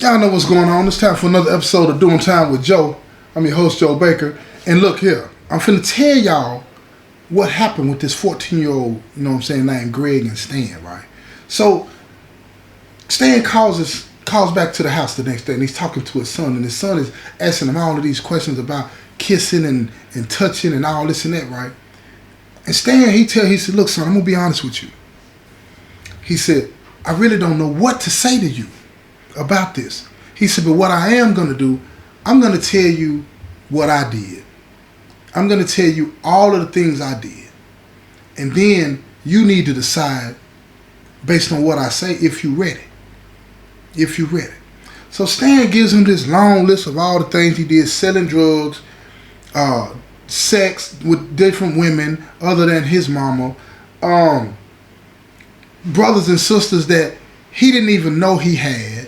Y'all know what's going on. It's time for another episode of Doing Time with Joe. I'm your host, Joe Baker. And look here, I'm finna tell y'all what happened with this 14-year-old, you know what I'm saying, named Greg and Stan, right? So, Stan calls back to the house the next day, and he's talking to his son, and his son is asking him all of these questions about kissing and touching and all this and that, right? And Stan, he said, look, son, I'm gonna be honest with you. He said, I really don't know what to say to you about this. He said, but what I am going to do, I'm going to tell you what I did. I'm going to tell you all of the things I did. And then you need to decide based on what I say if you're ready. If you're ready. So Stan gives him this long list of all the things he did, selling drugs, sex with different women other than his mama, brothers and sisters that he didn't even know he had.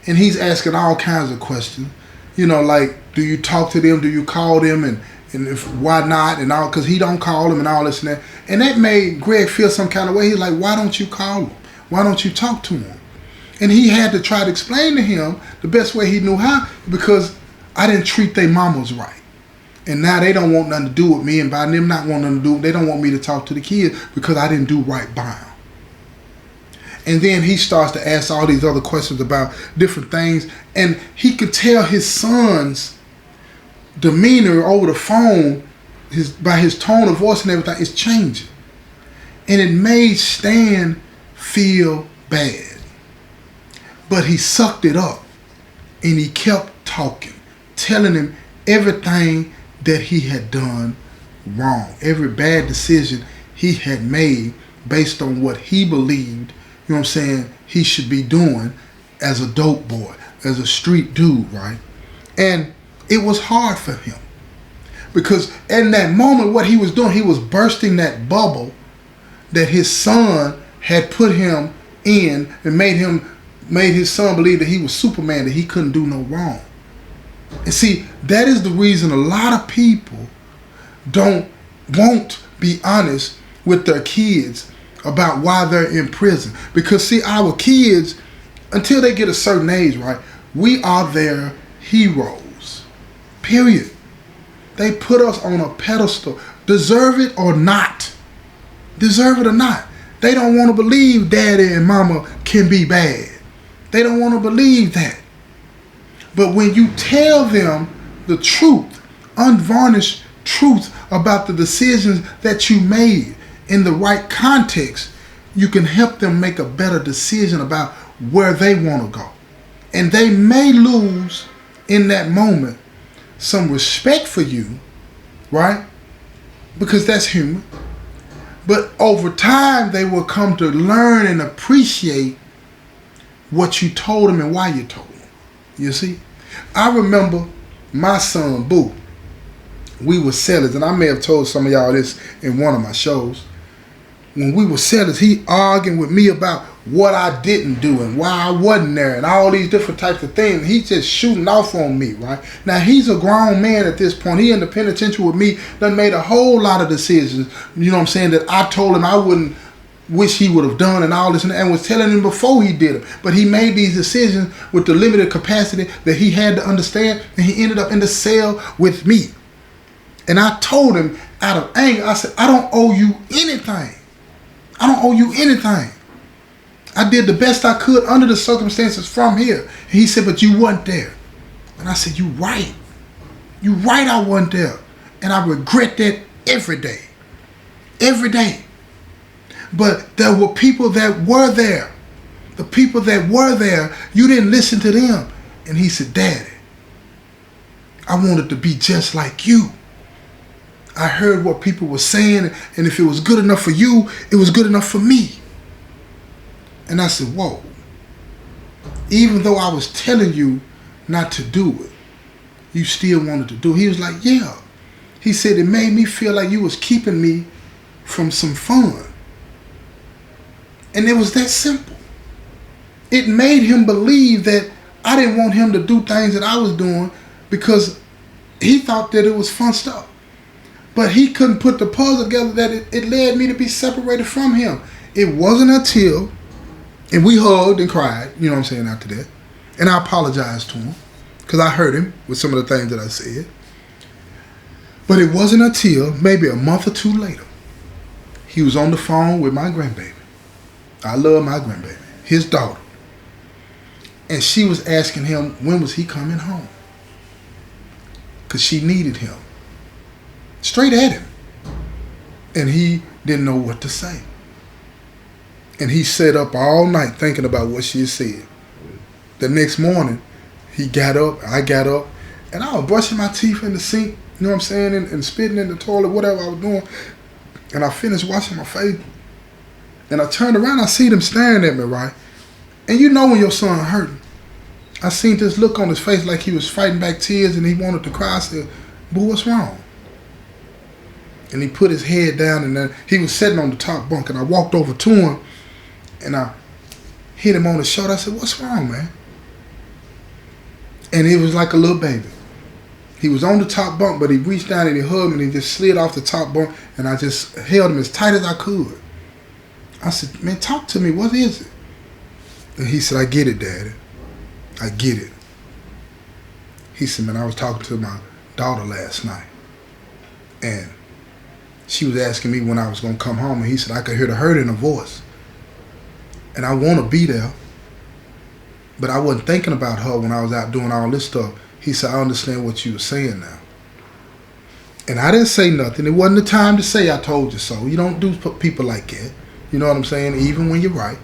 And he's asking all kinds of questions, you know, like, do you talk to them? Do you call them? And if why not? And all, because he don't call them and all this and that. And that made Greg feel some kind of way. He's like, why don't you call them? Why don't you talk to them? And he had to try to explain to him the best way he knew how, because I didn't treat their mamas right. And now they don't want nothing to do with me. And by them not wanting to do, they don't want me to talk to the kids because I didn't do right by them. And then he starts to ask all these other questions about different things. And he could tell his son's demeanor over the phone, by his tone of voice and everything, is changing. And it made Stan feel bad. But he sucked it up. And he kept talking, telling him everything that he had done wrong. Every bad decision he had made based on what he believed, you know what I'm saying, he should be doing as a dope boy, as a street dude, right? And it was hard for him. Because in that moment, what he was doing, he was bursting that bubble that his son had put him in and made his son believe that he was Superman, that he couldn't do no wrong. And see, that is the reason a lot of people won't be honest with their kids about why they're in prison. Because see, our kids, until they get a certain age, right, we are their heroes. Period. They put us on a pedestal. Deserve it or not. Deserve it or not. They don't want to believe daddy and mama can be bad. They don't want to believe that. But when you tell them the truth, unvarnished truth about the decisions that you made in the right context, you can help them make a better decision about where they want to go. And they may lose in that moment some respect for you, right? Because that's human. But over time, they will come to learn and appreciate what you told them and why you told them. You see? I remember my son, Boo. We were sellers, and I may have told some of y'all this in one of my shows. When we were sellers, he arguing with me about what I didn't do and why I wasn't there and all these different types of things. He's just shooting off on me, right? Now, he's a grown man at this point. He in the penitentiary with me, done made a whole lot of decisions, you know what I'm saying, that I told him I wouldn't wish he would have done and all this, and was telling him before he did them. But he made these decisions with the limited capacity that he had to understand, and he ended up in the cell with me. And I told him out of anger, I said, I don't owe you anything. I don't owe you anything. I did the best I could under the circumstances from here. And he said, but you weren't there. And I said, you right. You right, I wasn't there. And I regret that every day. Every day. But there were people that were there. The people that were there, you didn't listen to them. And he said, Daddy, I wanted to be just like you. I heard what people were saying, and if it was good enough for you, it was good enough for me. And I said, whoa. Even though I was telling you not to do it, you still wanted to do it. He was like, yeah. He said, it made me feel like you was keeping me from some fun. And it was that simple. It made him believe that I didn't want him to do things that I was doing because he thought that it was fun stuff. But he couldn't put the puzzle together that it led me to be separated from him. It wasn't until, and we hugged and cried, you know what I'm saying, after that. And I apologized to him because I hurt him with some of the things that I said. But it wasn't until maybe a month or two later, he was on the phone with my grandbaby. I love my grandbaby, his daughter. And she was asking him when was he coming home. Because she needed him. Straight at him. And he didn't know what to say. And he sat up all night thinking about what she had said. The next morning, he got up, I got up, and I was brushing my teeth in the sink, you know what I'm saying, and spitting in the toilet, whatever I was doing. And I finished washing my face. And I turned around, I see them staring at me, right? And you know when your son hurting. I seen this look on his face like he was fighting back tears and he wanted to cry. I said, "Boo, what's wrong?" And he put his head down and then he was sitting on the top bunk and I walked over to him and I hit him on the shoulder. I said, "What's wrong, man?" And it was like a little baby. He was on the top bunk, but he reached down and he hugged me and he just slid off the top bunk and I just held him as tight as I could. I said, "Man, talk to me. What is it?" And he said, "I get it, Daddy. I get it." He said, "Man, I was talking to my daughter last night and she was asking me when I was going to come home, and he said, I could hear the hurt in her voice. And I want to be there, but I wasn't thinking about her when I was out doing all this stuff." He said, "I understand what you were saying now." And I didn't say nothing. It wasn't the time to say I told you so. You don't do people like that. You know what I'm saying? Even when you're right.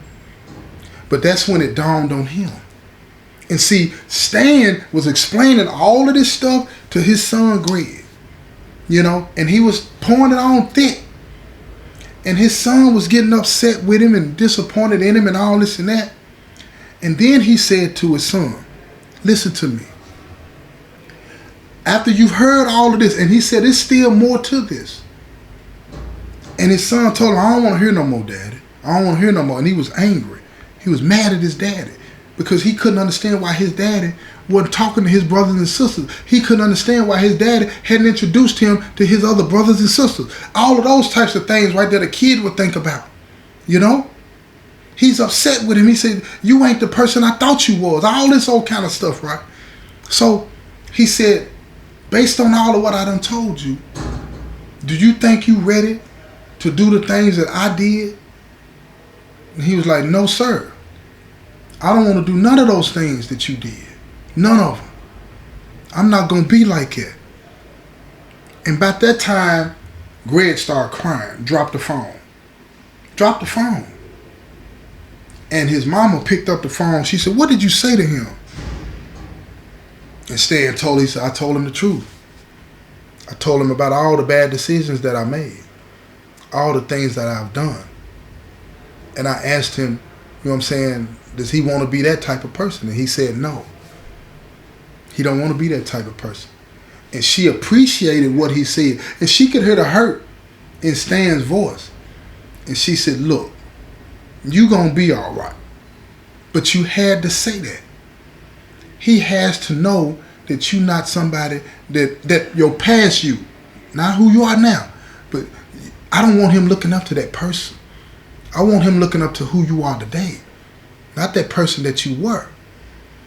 But that's when it dawned on him. And see, Stan was explaining all of this stuff to his son Greg. You know, and he was pouring it on thick. And his son was getting upset with him and disappointed in him and all this and that. And then he said to his son, "Listen to me. After you've heard all of this," and he said, "There's still more to this." And his son told him, "I don't want to hear no more, Daddy. I don't want to hear no more." And he was angry. He was mad at his daddy because he couldn't understand why his daddy wasn't talking to his brothers and sisters. He couldn't understand why his daddy hadn't introduced him to his other brothers and sisters. All of those types of things right there a kid would think about, you know? He's upset with him. He said, "You ain't the person I thought you was." All this old kind of stuff, right? So he said, "Based on all of what I done told you, do you think you ready to do the things that I did?" And he was like, "No, sir. I don't want to do none of those things that you did. None of them. I'm not going to be like that." And about that time, Greg started crying, dropped the phone. Dropped the phone. And his mama picked up the phone. She said, "What did you say to him?" And Stan told her, he said, "I told him the truth. I told him about all the bad decisions that I made, all the things that I've done." And I asked him, you know what I'm saying, does he want to be that type of person? And he said no. He don't want to be that type of person. And she appreciated what he said. And she could hear the hurt in Stan's voice. And she said, "Look, you going to be all right. But you had to say that. He has to know that you're not somebody that you're past you. Not who you are now. But I don't want him looking up to that person. I want him looking up to who you are today. Not that person that you were."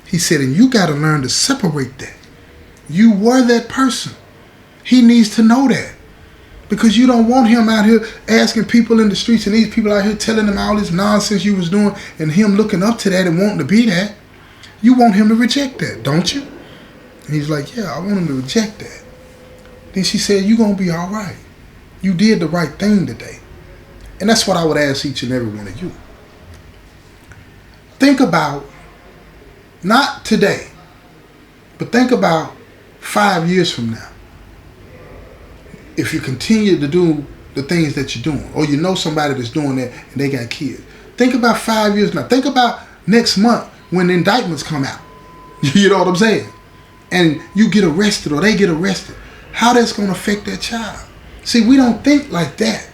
He said, "And you got to learn to separate that. You were that person. He needs to know that. Because you don't want him out here asking people in the streets and these people out here telling him all this nonsense you was doing and him looking up to that and wanting to be that. You want him to reject that, don't you?" And he's like, "Yeah, I want him to reject that." Then she said, "You're going to be all right. You did the right thing today." And that's what I would ask each and every one of you. Think about, not today, but think about 5 years from now. If you continue to do the things that you're doing, or you know somebody that's doing that and they got kids. Think about 5 years now. Think about next month when the indictments come out. You know what I'm saying? And you get arrested or they get arrested. How that's going to affect that child. See, we don't think like that.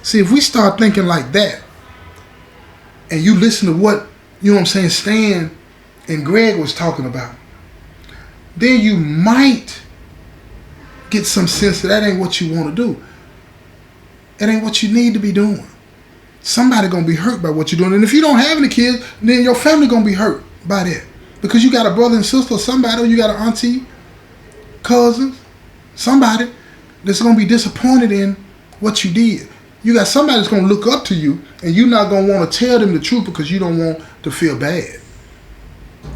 See, if we start thinking like that, and you listen to what, you know what I'm saying, Stan and Greg was talking about, then you might get some sense that ain't what you want to do. It ain't what you need to be doing. Somebody going to be hurt by what you're doing. And if you don't have any kids, then your family going to be hurt by that. Because you got a brother and sister or somebody, or you got an auntie, cousin, somebody that's going to be disappointed in what you did. You got somebody that's going to look up to you, and you're not going to want to tell them the truth because you don't want to feel bad.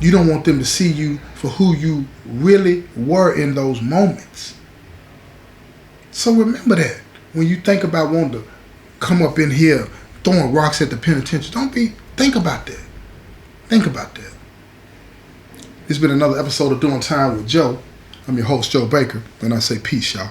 You don't want them to see you for who you really were in those moments. So remember that when you think about wanting to come up in here throwing rocks at the penitentiary. Think about that. Think about that. It's been another episode of Doing Time with Joe. I'm your host, Joe Baker, and I say peace, y'all.